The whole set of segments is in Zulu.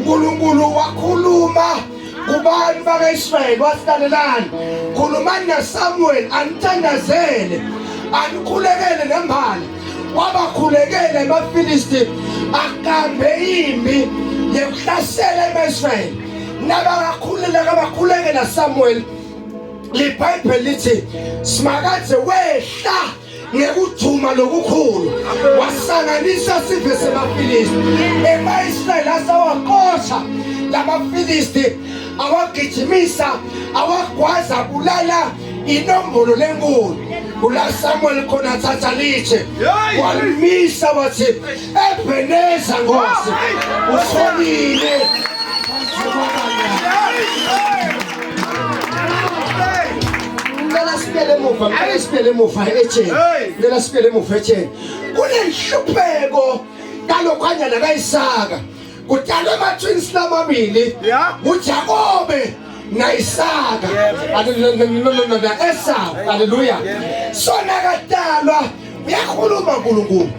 uNkulunkulu wakhuluma kubantu baka-Israyeli wasilalelani, khulumani naSamuel anithandazele anikhulekele nembali. Wabakhulekela amaFilisti akambe impi yokuhlasela ama-Israyeli. Nabakhulekela naSamuel, iBhayibheli lithi simakade wehla ngekujuma lokukhulu wasanganisa sive semaFilisti. Ama-Israyeli asawaqosha lamaFilisti, awagijimisa, awagwaza, abulala inombolo lenkulu. Ula Samuel khona thatha litshe walimisa wathi Ebeneza Nkosi usolile. Ngela sibele emuva etheni, ngela sibele emuva etheni. Kunenhlupheko kalokhanyana kaIsaka, kudalwe ama-twins lamabili, uJakobe naIsaka, Esau, haleluya. Sona kadalwa uyakhuluma uNkulunkulu,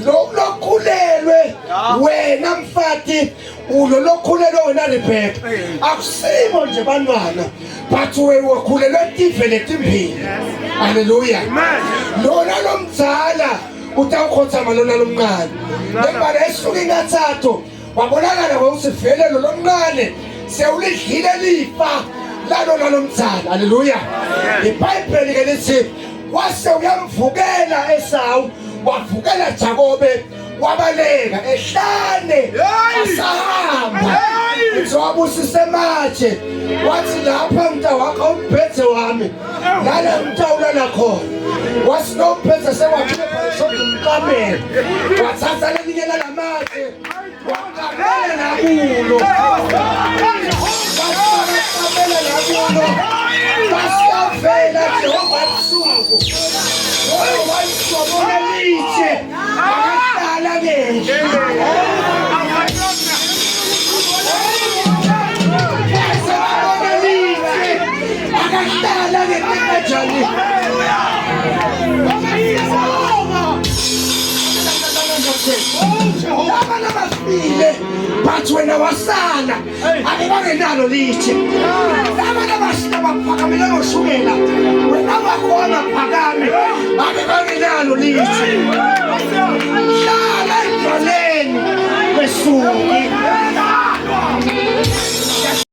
lokhulelwe wena mfati, lokhulelwe wena Rebecca, akusimo nje bantwana, but wakhulelwe tive letimbili, haleluya. Lona lomdzala utawukhothama lona lomncane, nembala esuka ingathathu wabonakala kwawusivele lomncane sewulidlile lifa lalo lomdzala, haleluya. iBhayibheli ke lithi wase uyamvukela Esau, wavukela Jakobe, wabaleka ehlane asahamba. Wabusise matshe wathi lapha mntawakho umphethe wami, lala mntawulala khona. Wathi nomphethe sewakhipha shonke umqamela, wathatha lelinye lamatshe wakamela nakulo, basiyavela Jehova ebusuku. Wayishobona litshe akahlala ngendle, akahlala ngendle. Laba labafile bathi wena wasala abebangenalo litshe. Laba labashila baphakamela ngoshukela, wena wakhona phakame abebangenalo litshe. Hlala edwaleni besuki.